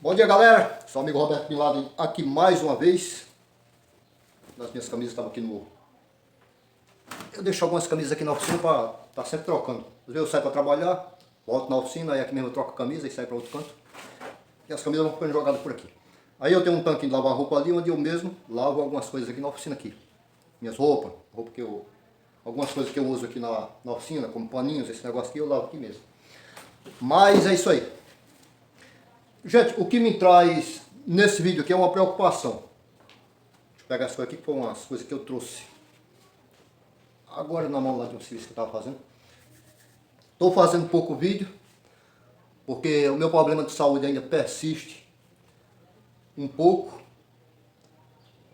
Bom dia, galera. Sou o amigo Roberto Bin Laden aqui mais uma vez. As minhas camisas estavam aqui no... Eu deixo algumas camisas aqui na oficina para estar sempre trocando. Às vezes eu saio para trabalhar, volto na oficina, aí aqui mesmo eu troco a camisa e saio para outro canto. E as camisas vão ficando jogadas por aqui. Aí eu tenho um tanque de lavar roupa ali, onde eu mesmo lavo algumas coisas aqui na oficina aqui. Minhas roupas, algumas coisas que eu uso aqui na oficina, como paninhos, esse negócio aqui, eu lavo aqui mesmo. Mas é isso aí. Gente, o que me traz nesse vídeo aqui é uma preocupação. Deixa eu pegar essa coisa aqui, que foram umas coisas que eu trouxe agora na mão lá de um serviço que eu estava fazendo. Estou fazendo pouco vídeo, porque o meu problema de saúde ainda persiste um pouco.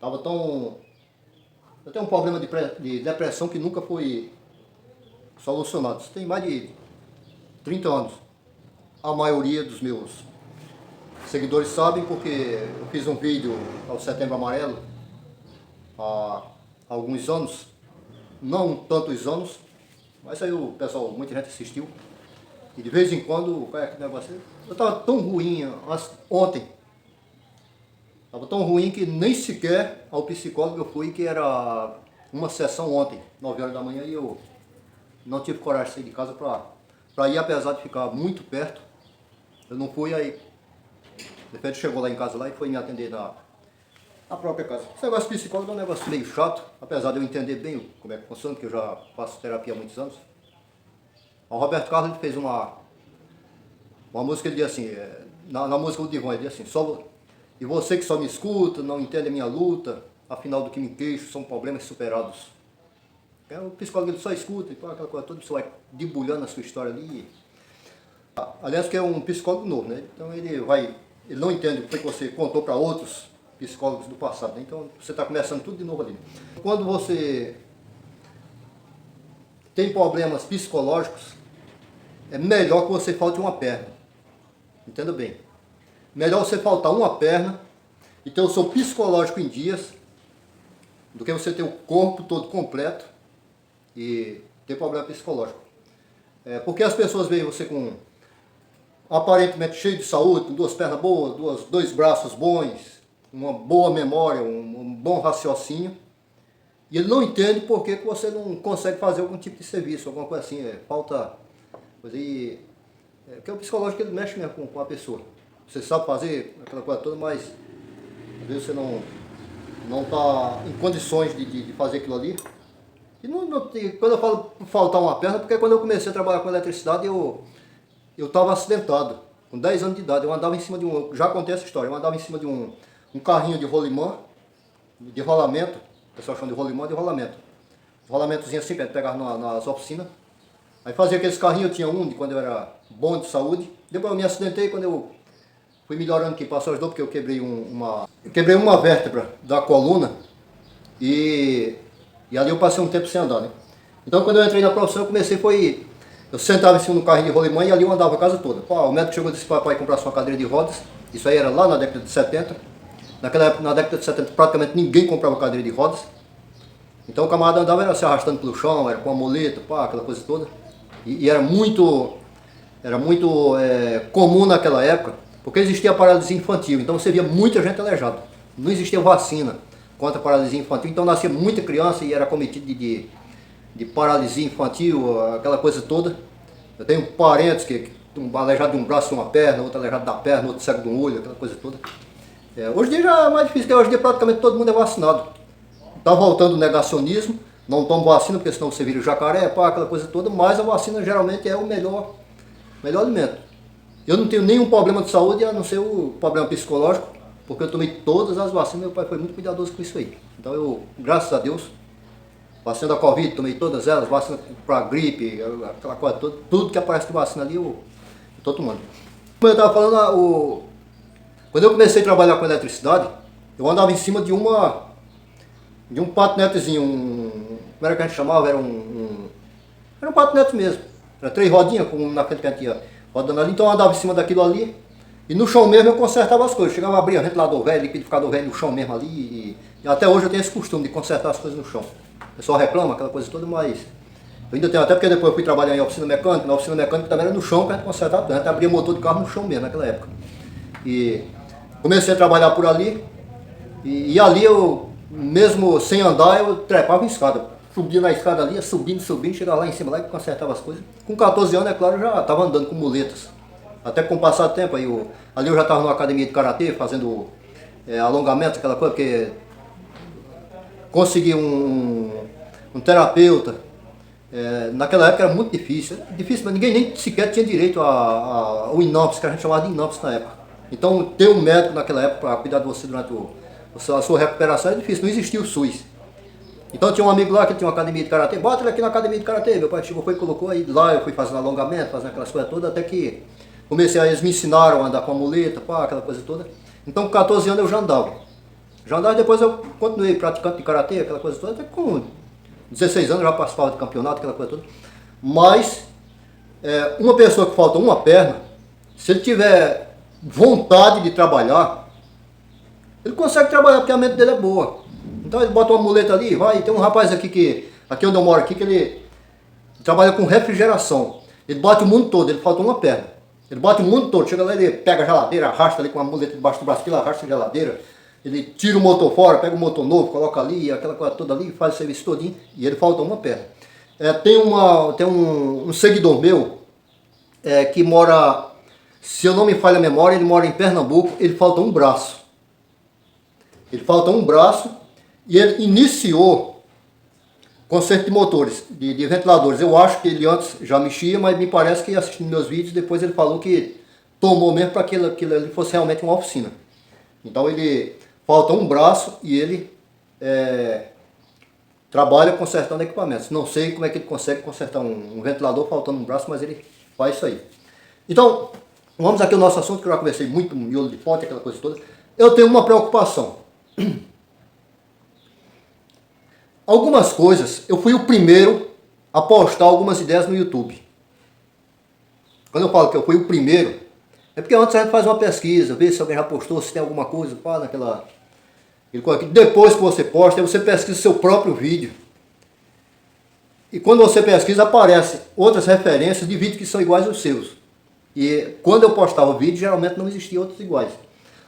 Eu tenho um problema de depressão que nunca foi solucionado. Isso tem mais de 30 anos. A maioria dos meus seguidores sabem, porque eu fiz um vídeo ao Setembro Amarelo há alguns anos, não tantos anos, mas aí o pessoal, muita gente assistiu. E de vez em quando, qual é aquele negócio? Eu estava tão ruim ontem. Estava tão ruim que nem sequer ao psicólogo eu fui, que era uma sessão ontem, 9 horas da manhã, e eu não tive coragem de sair de casa para ir, apesar de ficar muito perto. Eu não fui, aí de repente chegou lá em casa lá e foi me atender na própria casa. Esse negócio de psicólogo é um negócio meio chato, apesar de eu entender bem como é que funciona, porque eu já faço terapia há muitos anos. O Roberto Carlos ele fez uma música, ele diz assim, na música do Divã, ele diz assim: e você que só me escuta, não entende a minha luta, afinal do que me queixo são problemas superados. O psicólogo ele só escuta, e aquela coisa toda, você vai debulhando a sua história ali. Aliás, que é um psicólogo novo, né? Então ele não entende o que você contou para outros psicólogos do passado, né? Então você está começando tudo de novo ali. Quando você tem problemas psicológicos, é melhor que você falte uma perna. Entenda bem. Melhor você faltar uma perna e ter o seu psicológico em dias do que você ter o corpo todo completo e ter problema psicológico. Porque as pessoas veem você com aparentemente cheio de saúde, com duas pernas boas, dois braços bons, uma boa memória, um bom raciocínio, e ele não entende por que você não consegue fazer algum tipo de serviço, alguma coisa assim, falta coisa aí, porque o psicológico ele mexe mesmo com a pessoa. Você sabe fazer aquela coisa toda, mas às vezes você não está em condições de fazer aquilo ali. E quando eu falo faltar uma perna, porque quando eu comecei a trabalhar com eletricidade, eu estava acidentado, com 10 anos de idade. Eu andava em cima já contei essa história, eu andava em cima de um carrinho de rolimã, de rolamento, o pessoal chama de rolimã, de rolamento. Rolamentozinho assim, que a gente pegava nas oficinas. Aí fazia aqueles carrinhos, eu tinha um de quando eu era bom de saúde. Depois eu me acidentei, quando eu fui melhorando aqui, passou as dores, porque eu quebrei uma vértebra da coluna e ali eu passei um tempo sem andar, né? Então quando eu entrei na profissão, eu sentava em cima do carrinho de rolimã e ali eu andava a casa toda. O médico chegou e disse para papai comprar uma cadeira de rodas. Isso aí era lá na década de 70. Naquela época, na década de 70, praticamente ninguém comprava cadeira de rodas. Então o camarada andava se arrastando pelo chão, era com a muleta, aquela coisa toda. E era muito comum naquela época, porque existia a paralisia infantil, então você via muita gente aleijada. Não existia vacina contra a paralisia infantil, então nascia muita criança e era cometido de paralisia infantil, aquela coisa toda. Eu tenho parentes que um aleijado de um braço e uma perna, outro aleijado da perna, outro cego de um olho, aquela coisa toda. Hoje em dia já é mais difícil, porque hoje em dia praticamente todo mundo é vacinado. Está voltando o negacionismo, não toma vacina porque senão você vira jacaré, aquela coisa toda, mas a vacina geralmente é o melhor alimento. Eu não tenho nenhum problema de saúde, a não ser o problema psicológico, porque eu tomei todas as vacinas, meu pai foi muito cuidadoso com isso aí. Então eu, graças a Deus, vacina da Covid, tomei todas elas, vacina para gripe, aquela coisa toda, tudo que aparece de vacina ali eu estou tomando. Como eu estava falando, quando eu comecei a trabalhar com eletricidade, eu andava em cima de um patinetezinho, como era que a gente chamava? Era um patinete mesmo, era 3 rodinhas, como na frente que a gente ia rodando ali, então eu andava em cima daquilo ali, e no chão mesmo eu consertava as coisas, chegava a abrir ventilador velho, liquidificador velho no chão mesmo ali, e até hoje eu tenho esse costume de consertar as coisas no chão. O pessoal reclama, aquela coisa toda, mas eu ainda tenho, até porque depois eu fui trabalhar em oficina mecânica, na oficina mecânica também era no chão que a gente consertava, a gente abria motor de carro no chão mesmo naquela época. E Comecei a trabalhar por ali, e ali eu, mesmo sem andar, eu trepava em escada. Subia na escada ali, subindo, chegava lá em cima lá e consertava as coisas. Com 14 anos, é claro, eu já estava andando com muletas. Até com o passar do tempo, ali eu já estava numa academia de karatê, fazendo alongamento, aquela coisa, porque consegui um terapeuta. Naquela época era muito difícil, mas ninguém nem sequer tinha direito ao INAMPS, que a gente chamava de INAMPS na época. Então, ter um médico naquela época para cuidar de você durante a sua recuperação era difícil, não existia o SUS. Então, tinha um amigo lá que tinha uma academia de karatê, bota ele aqui na academia de karatê. Meu pai chegou, foi e colocou, aí lá eu fui fazendo alongamento, fazendo aquelas coisas todas, até que eles me ensinaram a andar com a muleta, aquela coisa toda. Então, com 14 anos eu já andava. E depois eu continuei praticante de karatê, aquela coisa toda, até com 16 anos eu já participava de campeonato, aquela coisa toda. Mas, uma pessoa que falta uma perna, se ele tiver vontade de trabalhar, ele consegue trabalhar porque a mente dele é boa. Então ele bota uma muleta ali, vai, tem um rapaz aqui onde eu moro aqui, que ele trabalha com refrigeração. Ele bate o mundo todo, ele falta uma perna. Ele bate o mundo todo, chega lá, ele pega a geladeira, arrasta ali com a muleta debaixo do braço, ele arrasta a geladeira. Ele tira o motor fora, pega o motor novo, coloca ali, aquela coisa toda ali, faz o serviço todinho, e ele falta uma perna. Tem um seguidor meu, que mora, se eu não me falha a memória, ele mora em Pernambuco, ele falta um braço. E ele iniciou conserto de motores, de ventiladores. Eu acho que ele antes já mexia, mas me parece que assistindo meus vídeos, depois ele falou que tomou mesmo para que aquilo ali fosse realmente uma oficina. Então ele falta um braço e ele trabalha consertando equipamentos. Não sei como é que ele consegue consertar um ventilador faltando um braço, mas ele faz isso aí. Então, vamos aqui ao nosso assunto, que eu já conversei muito, miolo de fonte, aquela coisa toda. Eu tenho uma preocupação. Algumas coisas, eu fui o primeiro a postar algumas ideias no YouTube. Quando eu falo que eu fui o primeiro, é porque antes a gente faz uma pesquisa, vê se alguém já postou, se tem alguma coisa, naquela... Depois que você posta, você pesquisa seu próprio vídeo. E quando você pesquisa, aparecem outras referências de vídeos que são iguais aos seus. E quando eu postava o vídeo, geralmente não existiam outros iguais.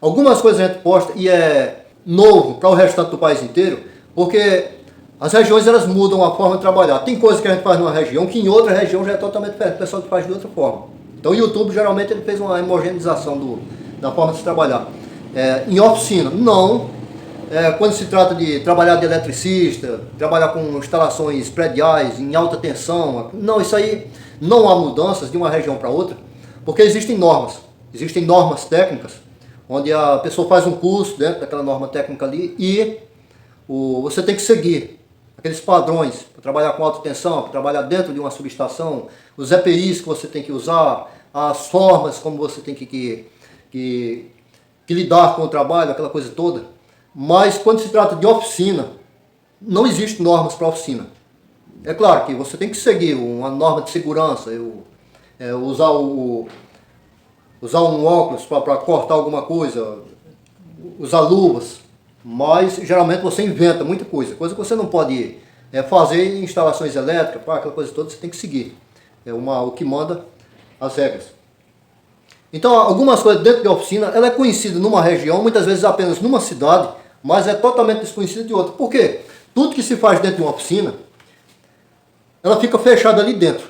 Algumas coisas a gente posta e é novo para o restante do país inteiro, porque as regiões elas mudam a forma de trabalhar. Tem coisas que a gente faz numa região que em outra região já é totalmente diferente, o pessoal faz de outra forma. Então o YouTube geralmente ele fez uma homogeneização da forma de se trabalhar. Em oficina, não. Quando se trata de trabalhar de eletricista, trabalhar com instalações prediais em alta tensão, não, isso aí não há mudanças de uma região para outra, porque existem normas técnicas, onde a pessoa faz um curso dentro daquela norma técnica ali e você tem que seguir aqueles padrões para trabalhar com alta tensão, para trabalhar dentro de uma subestação, os EPIs que você tem que usar, as formas como você tem que lidar com o trabalho, aquela coisa toda. Mas quando se trata de oficina, não existe normas para oficina. É claro que você tem que seguir uma norma de segurança, usar um óculos para cortar alguma coisa, usar luvas, mas geralmente você inventa muita coisa que você não pode fazer em instalações elétricas, aquela coisa toda, você tem que seguir. O que manda as regras. Então, algumas coisas dentro da oficina, ela é conhecida numa região, muitas vezes apenas numa cidade, mas é totalmente desconhecida de outra. Por quê? Tudo que se faz dentro de uma oficina, ela fica fechada ali dentro.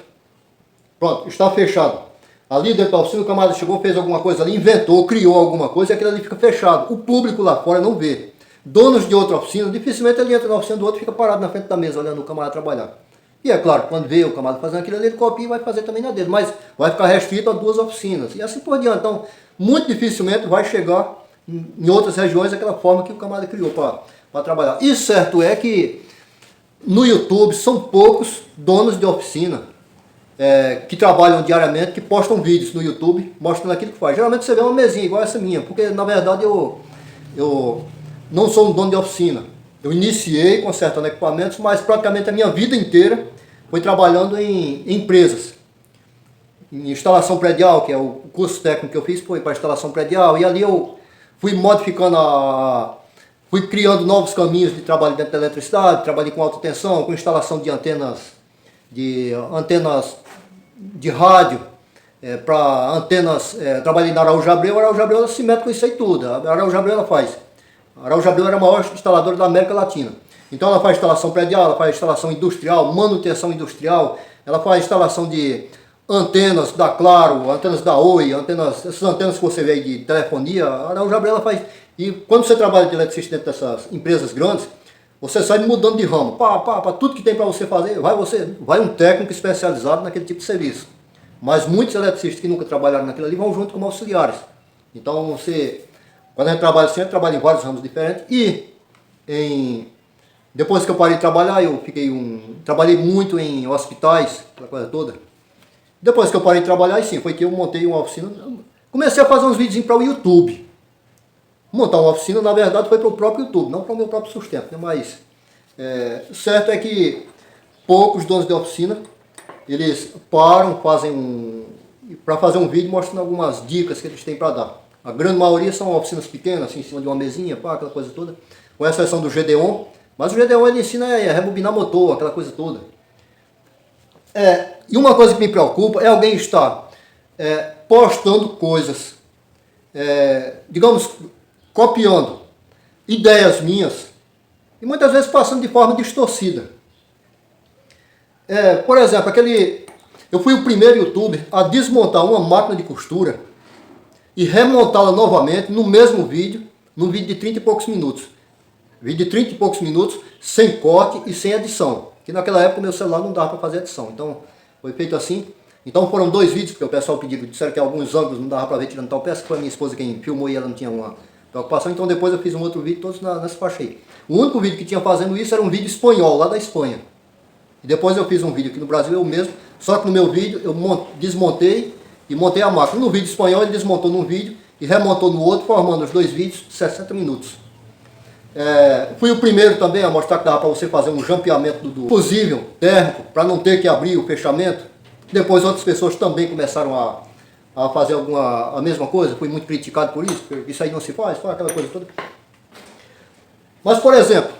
Pronto, está fechado. Ali dentro da oficina, o camarada chegou, fez alguma coisa ali, inventou, criou alguma coisa, e aquilo ali fica fechado. O público lá fora não vê. Donos de outra oficina, dificilmente ele entra na oficina do outro e fica parado na frente da mesa, olhando o camarada trabalhar. E é claro, quando vê o camarada fazendo aquilo ali, ele copia e vai fazer também na dele, mas vai ficar restrito a 2 oficinas. E assim por diante. Então, muito dificilmente vai chegar em outras regiões daquela forma que o camarada criou para trabalhar. E certo é que no YouTube são poucos donos de oficina que trabalham diariamente, que postam vídeos no YouTube mostrando aquilo que faz. Geralmente você vê uma mesinha igual essa minha, porque na verdade eu não sou um dono de oficina. Eu iniciei consertando equipamentos, mas praticamente a minha vida inteira foi trabalhando em empresas. Em instalação predial, que é o curso técnico que eu fiz, foi para instalação predial, e ali eu fui modificando, fui criando novos caminhos de trabalho dentro da eletricidade, trabalhei com alta tensão, com instalação de antenas de rádio, para antenas, trabalhei na Araújo Abreu. A Araújo Abreu ela se mete com isso aí tudo. A Araújo Abreu ela faz. A Araújo Abreu era a maior instaladora da América Latina. Então ela faz instalação predial, ela faz instalação industrial, manutenção industrial, ela faz instalação de antenas da Claro, antenas da Oi, essas antenas que você vê aí de telefonia. A Araújo Abreu ela faz. E quando você trabalha de eletricista dentro dessas empresas grandes, você sai mudando de ramo. Tudo que tem para você fazer, vai um técnico especializado naquele tipo de serviço. Mas muitos eletricistas que nunca trabalharam naquilo ali vão junto como auxiliares. Então quando a gente trabalha assim, a gente trabalha em vários ramos diferentes. Depois que eu parei de trabalhar, trabalhei muito em hospitais, aquela coisa toda. Depois que eu parei de trabalhar, sim, foi que eu montei uma oficina. Comecei a fazer uns vídeos para o YouTube. Montar uma oficina, na verdade, foi para o próprio YouTube, não para o meu próprio sustento, né? Mas certo é que poucos donos de oficina, eles param, para fazer um vídeo mostrando algumas dicas que eles têm para dar. A grande maioria são oficinas pequenas, assim, em cima de uma mesinha, aquela coisa toda, com exceção do GDON, mas o GDON ele ensina a rebobinar motor, aquela coisa toda. E uma coisa que me preocupa é alguém estar postando coisas, digamos, copiando ideias minhas e muitas vezes passando de forma distorcida. Por exemplo, eu fui o primeiro youtuber a desmontar uma máquina de costura e remontá-la novamente no mesmo vídeo, num vídeo de 30 e poucos minutos. Vídeo de 30 e poucos minutos, sem corte e sem edição. Que naquela época o meu celular não dava para fazer edição. Então foi feito assim. Então foram 2 vídeos, porque o pessoal pediu, disseram que alguns ângulos não dava para ver tirando tal peça, que foi a minha esposa quem filmou e ela não tinha uma preocupação. Então depois eu fiz um outro vídeo, todos nessa faixa aí. O único vídeo que tinha fazendo isso era um vídeo espanhol, lá da Espanha. E depois eu fiz um vídeo aqui no Brasil, eu mesmo, só que no meu vídeo eu desmontei e montei a máquina. No vídeo espanhol ele desmontou num vídeo e remontou no outro, formando os 2 vídeos de 60 minutos. Fui o primeiro também a mostrar que dava para você fazer um jampeamento do fusível térmico, para não ter que abrir o fechamento. Depois outras pessoas também começaram a fazer a mesma coisa. Fui muito criticado por isso, porque isso aí não se faz, aquela coisa toda. Mas, por exemplo,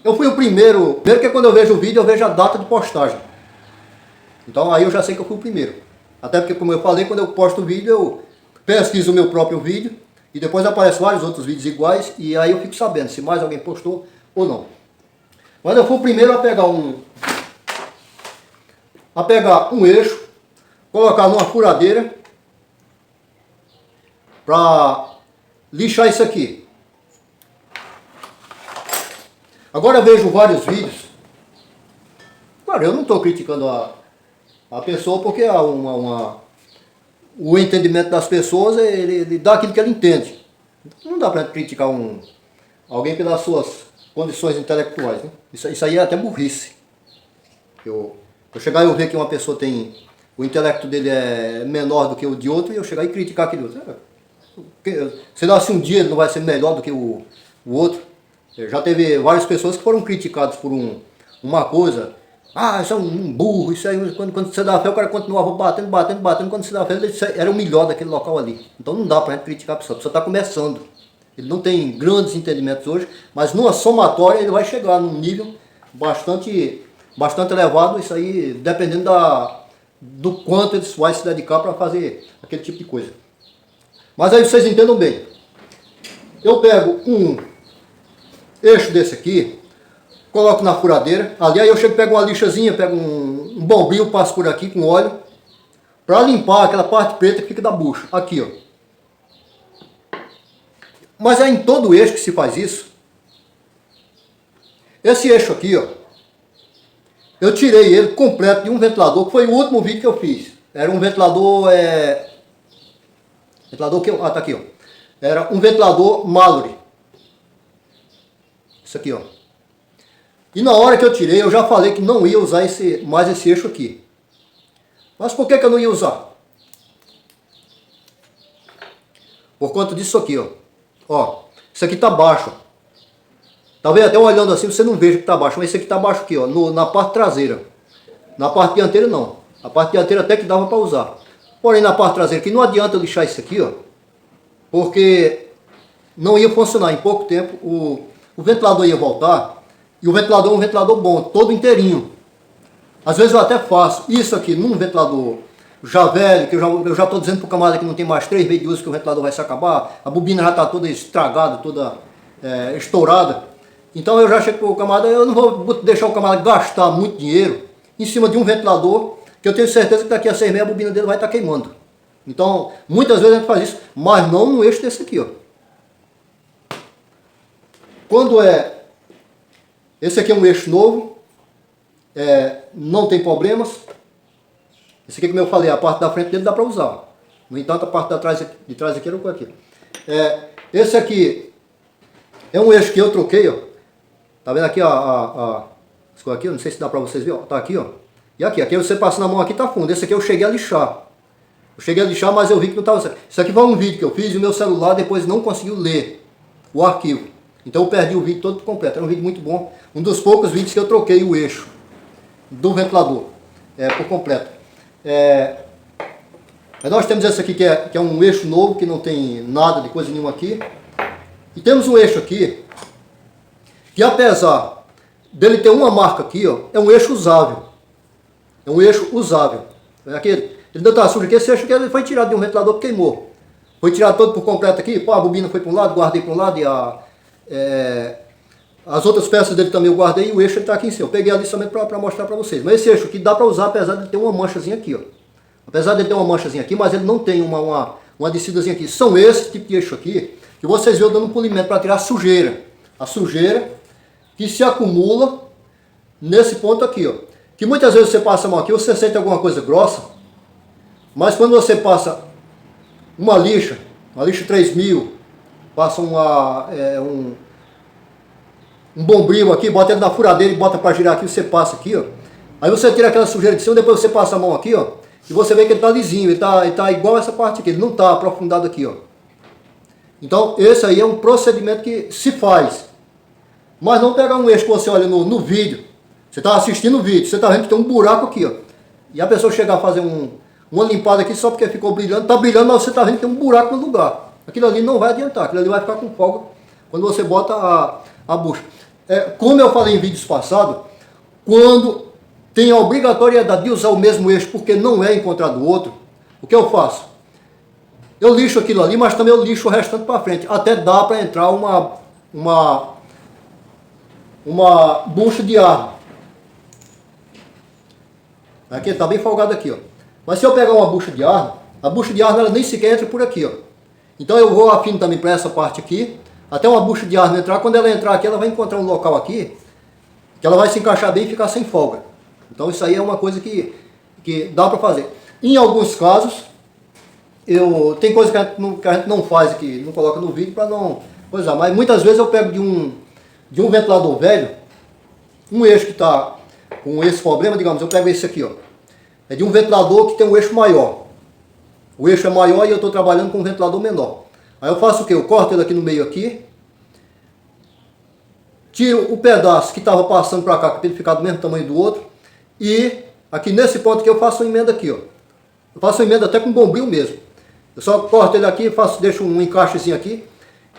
eu fui o primeiro que quando eu vejo o vídeo eu vejo a data de postagem. Então aí eu já sei que eu fui o primeiro. Até porque, como eu falei, quando eu posto o vídeo eu pesquiso o meu próprio vídeo e depois aparecem vários outros vídeos iguais e aí eu fico sabendo se mais alguém postou ou não. Mas eu fui o primeiro a pegar um eixo, colocar numa furadeira para lixar isso aqui. Agora eu vejo vários vídeos. Claro, eu não estou criticando a pessoa porque o entendimento das pessoas, ele dá aquilo que ele entende. Não dá para criticar alguém pelas suas condições intelectuais, né? Isso aí é até burrice. Eu chegar e eu ver que uma pessoa o intelecto dele é menor do que o de outro e eu chegar e criticar aquele outro. Se nasce um dia ele não vai ser melhor do que o outro. Já teve várias pessoas que foram criticadas por uma coisa. Isso é um burro, isso aí, quando você dá fé, o cara continuava batendo, quando você dá fé, ele era o melhor daquele local ali. Então não dá pra gente criticar a pessoa está começando. Ele não tem grandes entendimentos hoje, mas numa somatória ele vai chegar num nível bastante elevado, isso aí dependendo do quanto ele vai se dedicar para fazer aquele tipo de coisa. Mas aí vocês entendam bem. Eu pego um eixo desse aqui, coloco na furadeira, aí eu chego, pego uma lixazinha, pego um bombril, passo por aqui com óleo, para limpar aquela parte preta que fica da bucha, aqui ó. Mas é em todo eixo que se faz isso. Esse eixo aqui ó, eu tirei ele completo de um ventilador, que foi o último vídeo que eu fiz. Era um ventilador, tá aqui ó, era um ventilador Mallory. Isso aqui ó. E na hora que eu tirei, eu já falei que não ia usar mais esse eixo aqui. Mas por que eu não ia usar? Por conta disso aqui, ó. Isso aqui tá baixo. Talvez até olhando assim você não veja que tá baixo, mas esse aqui tá baixo aqui, ó, na parte traseira. Na parte dianteira não. A parte dianteira até que dava para usar. Porém na parte traseira aqui não adianta eu lixar isso aqui, ó. Porque não ia funcionar em pouco tempo. O ventilador ia voltar. E o ventilador é um ventilador bom, todo inteirinho. Às vezes eu até faço isso aqui num ventilador já velho, que eu já estou dizendo para o camarada que não tem mais 3 meses de uso que o ventilador vai se acabar, a bobina já está toda estragada, toda estourada. Então eu já chego para o camarada, eu não vou deixar o camarada gastar muito dinheiro em cima de um ventilador, que eu tenho certeza que daqui a 6 meses a bobina dele vai estar queimando. Então, muitas vezes a gente faz isso, mas não no eixo desse aqui, ó. Quando esse aqui é um eixo novo, não tem problemas. Esse aqui, como eu falei, a parte da frente dele dá para usar. No entanto, a parte de trás aqui eu não vou aqui. Esse aqui é um eixo que eu troquei, ó. Tá vendo aqui, ó, esse aqui, não sei se dá para vocês verem, ó. Tá aqui, ó. E aqui você passa na mão aqui, tá fundo. Esse aqui eu cheguei a lixar. Mas eu vi que não estava certo. Isso aqui foi um vídeo que eu fiz e o meu celular depois não conseguiu ler o arquivo. Então eu perdi o vídeo todo por completo. Era um vídeo muito bom. Um dos poucos vídeos que eu troquei o eixo do ventilador por completo. Nós temos esse aqui que é um eixo novo, que não tem nada de coisa nenhuma aqui. E temos um eixo aqui, que apesar dele ter uma marca aqui, ó, é um eixo usável. É um eixo usável. Ele não está sujo aqui, esse eixo aqui ele foi tirado de um ventilador que queimou. Foi tirado todo por completo aqui, pô, a bobina foi para um lado, guardei para um lado, e as outras peças dele também eu guardei, e o eixo está aqui em cima. Eu peguei ali somente para mostrar para vocês. Mas esse eixo aqui dá para usar, apesar de ter uma manchazinha aqui, ó. Apesar de ter uma manchazinha aqui, mas ele não tem uma descidazinha aqui. São esses tipo de eixo aqui, que vocês veem eu dando um polimento para tirar a sujeira. A sujeira que se acumula nesse ponto aqui, ó. Que muitas vezes você passa a mão aqui, você sente alguma coisa grossa, mas quando você passa uma lixa 3000, passa um bombril aqui, bota ele na furadeira e bota para girar aqui, você passa aqui, ó. Aí você tira aquela sujeira de cima, depois você passa a mão aqui, ó, e você vê que ele está lisinho, ele tá igual essa parte aqui, ele não está aprofundado aqui, ó. Então esse aí é um procedimento que se faz. Mas não pegar um eixo que você olha no vídeo, você está assistindo o vídeo, você está vendo que tem um buraco aqui, ó. E a pessoa chegar a fazer uma limpada aqui só porque ficou brilhando, está brilhando, mas você está vendo que tem um buraco no lugar. Aquilo ali não vai adiantar, aquilo ali vai ficar com folga quando você bota a bucha. Como eu falei em vídeos passados, quando tem a obrigatoriedade de usar o mesmo eixo porque não é encontrado outro, o que eu faço? Eu lixo aquilo ali, mas também eu lixo o restante para frente. Até dá para entrar uma bucha de ar. Aqui está bem folgado aqui, ó. Mas se eu pegar uma bucha de ar, a bucha de ar ela nem sequer entra por aqui, ó. Então eu vou afino também para essa parte aqui, até uma bucha de ar não entrar. Quando ela entrar aqui, ela vai encontrar um local aqui, que ela vai se encaixar bem e ficar sem folga. Então isso aí é uma coisa que dá para fazer. Em alguns casos, tem coisa que a gente não faz aqui, não coloca no vídeo para não coisar. Mas muitas vezes eu pego de um ventilador velho, um eixo que está com esse problema, digamos, eu pego esse aqui, ó. É de um ventilador que tem um eixo maior. O eixo é maior e eu estou trabalhando com um ventilador menor. Aí eu faço o quê? Eu corto ele aqui no meio aqui, tiro o pedaço que estava passando para cá, para ele ficar do mesmo tamanho do outro, e aqui nesse ponto aqui eu faço uma emenda aqui, ó. Eu faço uma emenda até com bombril mesmo. Eu só corto ele aqui, deixo um encaixezinho aqui,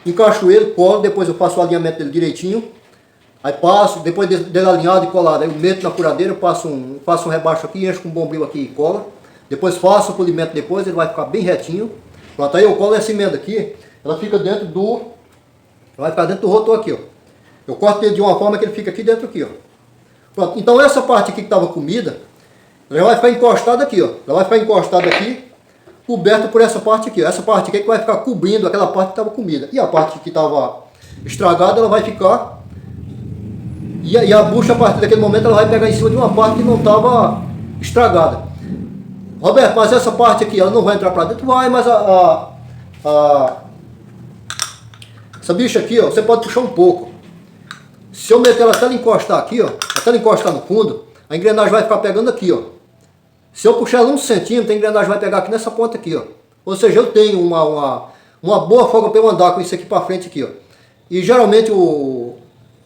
encaixo ele, colo, depois eu faço o alinhamento dele direitinho. Aí passo, depois dele alinhado e colado, aí eu meto na furadeira, faço um rebaixo aqui, encho com um bombril aqui e cola. Depois faço o polimento depois, ele vai ficar bem retinho. Pronto, aí eu colo essa emenda aqui, ela fica dentro vai ficar dentro do rotor aqui, ó. Eu corto ele de uma forma que ele fica aqui dentro aqui, ó. Pronto, então essa parte aqui que estava comida, ela já vai ficar encostada aqui, ó. Ela vai ficar encostada aqui, coberta por essa parte aqui, ó. Essa parte aqui que vai ficar cobrindo aquela parte que estava comida. E a parte que estava estragada, ela vai ficar... E a bucha, a partir daquele momento, ela vai pegar em cima de uma parte que não estava estragada. Roberto, mas essa parte aqui, ela não vai entrar para dentro? Vai, mas essa bicha aqui, ó, você pode puxar um pouco. Se eu meter ela até ela encostar aqui, ó, até ela encostar no fundo, a engrenagem vai ficar pegando aqui, ó. Se eu puxar ela 1 centímetro, a engrenagem vai pegar aqui nessa ponta aqui, ó. Ou seja, eu tenho uma boa folga para eu andar com isso aqui para frente aqui, ó. E geralmente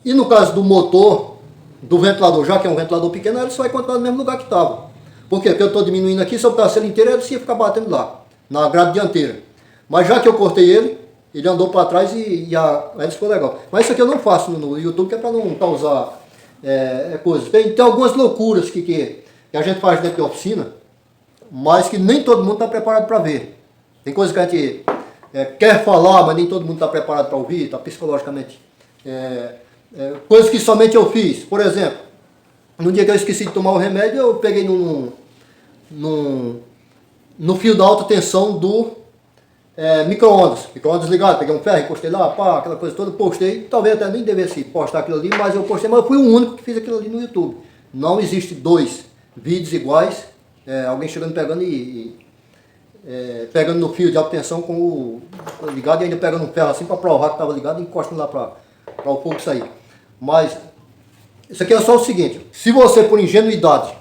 E no caso do motor, do ventilador, já que é um ventilador pequeno, ele só vai continuar no mesmo lugar que estava. Por quê? Porque eu estou diminuindo aqui, se eu botasse ele inteiro, ele ia ficar batendo lá, na grade dianteira. Mas já que eu cortei ele andou para trás e aí ficou legal. Mas isso aqui eu não faço no YouTube, que é para não causar coisas. Tem algumas loucuras que que a gente faz dentro de oficina, mas que nem todo mundo está preparado para ver. Tem coisas que a gente quer falar, mas nem todo mundo está preparado para ouvir, está psicologicamente. Coisas que somente eu fiz. Por exemplo, no dia que eu esqueci de tomar o remédio, eu peguei no fio da alta tensão do micro-ondas. Micro-ondas ligado, peguei um ferro, encostei lá, pá, aquela coisa toda, postei. Talvez até nem devesse postar aquilo ali, mas eu postei, mas eu fui o único que fez aquilo ali no YouTube. Não existe 2 vídeos iguais, alguém chegando pegando pegando no fio de alta tensão com o ligado e ainda pegando um ferro assim para provar que estava ligado e encostando lá para o fogo sair. Mas isso aqui é só o seguinte: se você, por ingenuidade,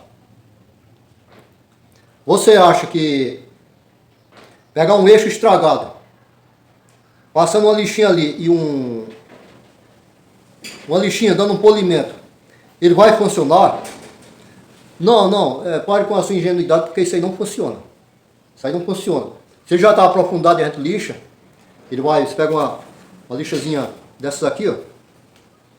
você acha que pegar um eixo estragado, passando uma lixinha ali e uma lixinha dando um polimento, ele vai funcionar? Não, pare com a sua ingenuidade, porque isso aí não funciona. Isso aí não funciona. Se já está aprofundado dentro de lixa, você pega uma lixazinha dessas aqui, ó.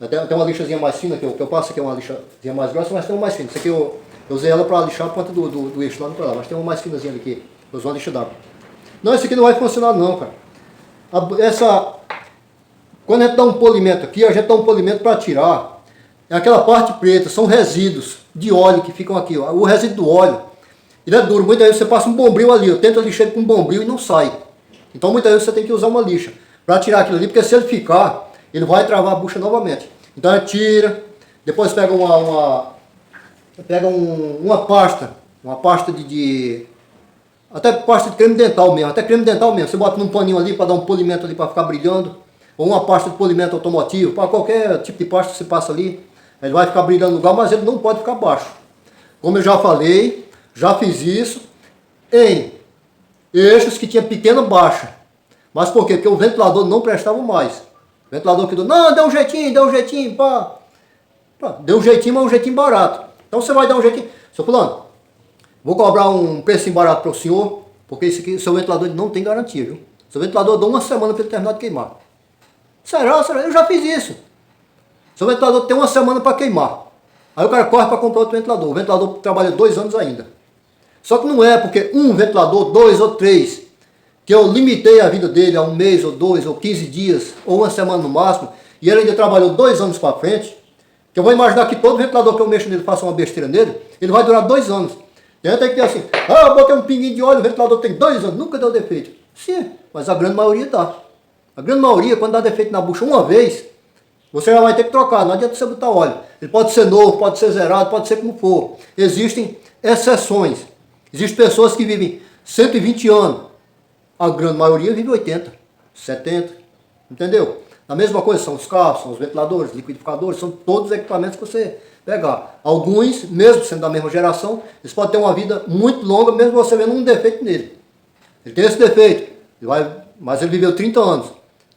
Tem uma lixazinha mais fina, que eu passo aqui, é uma lixazinha mais grossa, mas tem uma mais fina. Isso aqui eu usei ela para lixar a ponta do eixo lá para lá, mas tem uma mais finazinha ali que eu uso uma lixa d'água. Não, isso aqui não vai funcionar não, cara. Quando a gente dá um polimento aqui, a gente dá um polimento para tirar. Aquela parte preta, são resíduos de óleo que ficam aqui, ó. O resíduo do óleo, ele é duro. Muitas vezes você passa um bombril ali, eu tento lixar ele com um bombril e não sai. Então muitas vezes você tem que usar uma lixa para tirar aquilo ali, porque se ele ficar, ele vai travar a bucha novamente. Então a gente tira, depois pega uma pasta até pasta de creme dental mesmo, você bota num paninho ali para dar um polimento ali para ficar brilhando, ou uma pasta de polimento automotivo, para qualquer tipo de pasta que você passa ali, ele vai ficar brilhando no lugar, mas ele não pode ficar baixo. Como eu já falei, já fiz isso em eixos que tinha pequena baixa. Mas por quê? Porque o ventilador não prestava mais. O ventilador que não, deu um jeitinho, pá. Deu um jeitinho, mas um jeitinho barato. Então você vai dar um jeitinho. Seu fulano, vou cobrar um preço barato para o senhor, porque esse aqui, seu ventilador não tem garantia, viu? Seu ventilador dá uma semana para ele terminar de queimar. Será? Eu já fiz isso. Seu ventilador tem uma semana para queimar. Aí o cara corre para comprar outro ventilador. O ventilador trabalha 2 anos ainda. Só que não é porque um ventilador, 2 ou 3, que eu limitei a vida dele a 1 mês, ou 2, ou 15 dias, ou uma semana no máximo, e ele ainda trabalhou 2 anos para frente, que eu vou imaginar que todo ventilador que eu mexo nele, faça uma besteira nele, ele vai durar 2 anos. E aí tem que ter assim, eu botei um pinguinho de óleo, o ventilador tem 2 anos, nunca deu defeito. Sim, mas a grande maioria dá. A grande maioria, quando dá defeito na bucha uma vez, você já vai ter que trocar, não adianta você botar óleo. Ele pode ser novo, pode ser zerado, pode ser como for. Existem exceções. Existem pessoas que vivem 120 anos. A grande maioria vive 80, 70, entendeu? A mesma coisa são os carros, são os ventiladores, liquidificadores, são todos os equipamentos que você pegar. Alguns, mesmo sendo da mesma geração, eles podem ter uma vida muito longa, mesmo você vendo um defeito nele. Ele tem esse defeito, mas ele viveu 30 anos.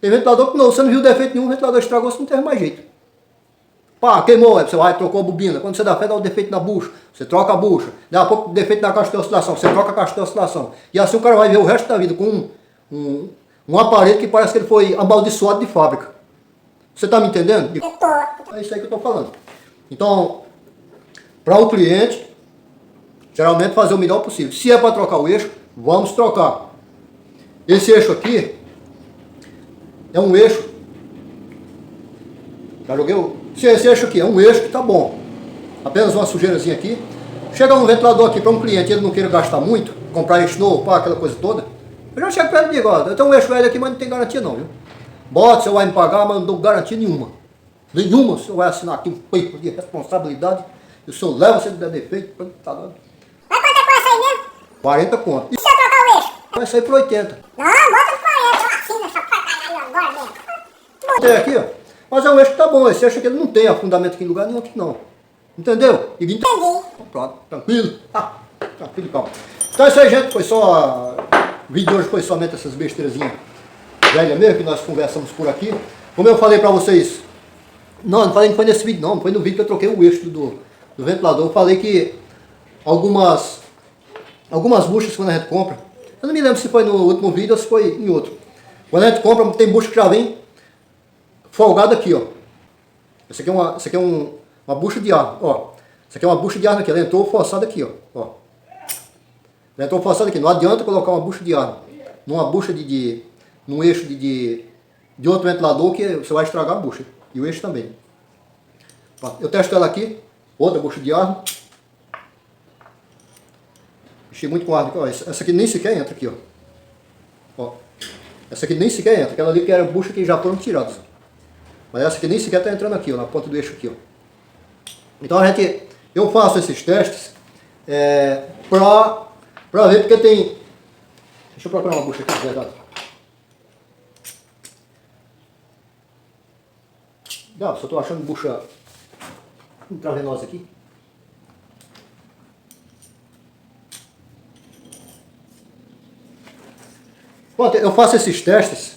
Tem ventilador que não, você não viu defeito nenhum, o ventilador estragou, você não teve mais jeito. Pá, queimou, você vai, trocou a bobina. Quando você dá fé, dá o defeito na bucha, você troca a bucha. Dá a pouco defeito na caixa de oscilação, você troca a caixa de oscilação. E assim o cara vai ver o resto da vida com um aparelho que parece que ele foi amaldiçoado de fábrica. Você está me entendendo? É isso aí que eu estou falando. Então, para o cliente, geralmente fazer o melhor possível. Se é para trocar o eixo, vamos trocar. Esse eixo aqui é um eixo. Já joguei Se esse eixo aqui é um eixo que está bom. Apenas uma sujeirazinha aqui. Chega um ventilador aqui para um cliente e ele não queira gastar muito, comprar eixo novo, pá, aquela coisa toda. Eu já chego para ele e digo, ó, eu tenho um eixo velho aqui, mas não tem garantia não, viu? Bota, você vai me pagar, mas não dou garantia nenhuma. Nenhuma, o senhor vai assinar aqui um peito de responsabilidade. E o senhor leva, se ele der defeito, tá dando. Mas quanto é que vai sair mesmo? 40 conto. E se eu trocar o eixo? Vai sair por 80. Não, bota no 40, eu assino essa porcaria agora mesmo. Tem aqui, ó. Mas é um eixo que tá bom. Esse eixo aqui ele não tem afundamento aqui em lugar nenhum aqui não. Entendeu? Entendi. Pronto, tranquilo. Tranquilo, calma. Então é isso aí, gente. Foi só... O vídeo de hoje foi somente essas besteirazinhas velhas mesmo, que nós conversamos por aqui. Como eu falei pra vocês... Não falei que foi nesse vídeo não. Não foi no vídeo que eu troquei o eixo do ventilador. Eu falei que algumas buchas quando a gente compra... Eu não me lembro se foi no último vídeo ou se foi em outro. Quando a gente compra, tem bucha que já vem folgada aqui, ó. Essa aqui é uma bucha de ar, ó. Isso aqui é uma bucha de arma aqui, ela entrou forçada aqui, ó. Ela entrou forçada aqui, não adianta colocar uma bucha de arma numa bucha num eixo de outro ventilador que você vai estragar a bucha. E o eixo também. Eu testo ela aqui, outra bucha de arma. Mexi muito com arma aqui, ó. Essa aqui nem sequer entra aqui, ó. Essa aqui nem sequer entra, aquela ali que era bucha que já foram tiradas. Mas essa aqui nem sequer está entrando aqui, ó, na ponta do eixo aqui, ó. Então eu faço esses testes pra ver, porque tem... Deixa eu procurar uma bucha aqui, de verdade. Não, só estou achando bucha intravenosa aqui. Bom, eu faço esses testes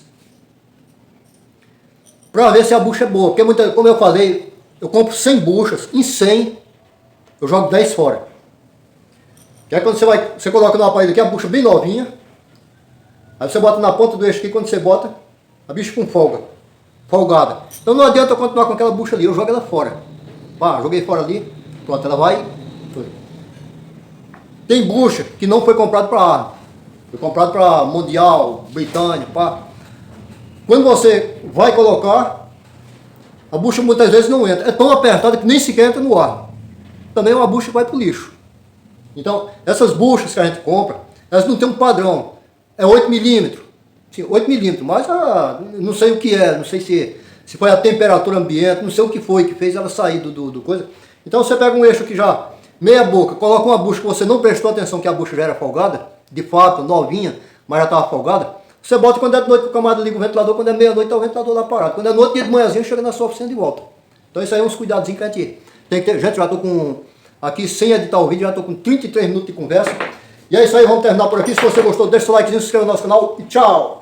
para ver se a bucha é boa, porque como eu falei, eu compro 100 buchas, em 100 eu jogo 10 fora. Que aí quando você coloca no aparelho aqui a bucha bem novinha, aí você bota na ponta do eixo aqui, quando você bota, a bicha com folgada. Então não adianta eu continuar com aquela bucha ali, eu jogo ela fora. Pá, joguei fora ali, pronto, ela vai. Tem bucha que não foi comprado para arma, foi comprado para Mundial, Britânia, pá. Quando você vai colocar, a bucha muitas vezes não entra. É tão apertada que nem sequer entra no ar. Também é uma bucha que vai para o lixo. Então, essas buchas que a gente compra, elas não têm um padrão. É 8 milímetros. Sim, 8 milímetros, mas não sei o que é, não sei se foi a temperatura ambiente, não sei o que foi que fez ela sair do coisa. Então você pega um eixo que já meia boca, coloca uma bucha que você não prestou atenção que a bucha já era folgada, de fato, novinha, mas já estava folgada. Você bota quando é de noite que o camarada liga o ventilador, quando é meia-noite está o ventilador lá parado. Quando é noite, dia de manhãzinho, chega na sua oficina de volta. Então isso aí é uns cuidadinhos que a gente tem que ter. Gente, já estou com, aqui sem editar o vídeo, já estou com 33 minutos de conversa. E é isso aí, vamos terminar por aqui. Se você gostou, deixa o like, se inscreva no nosso canal e tchau!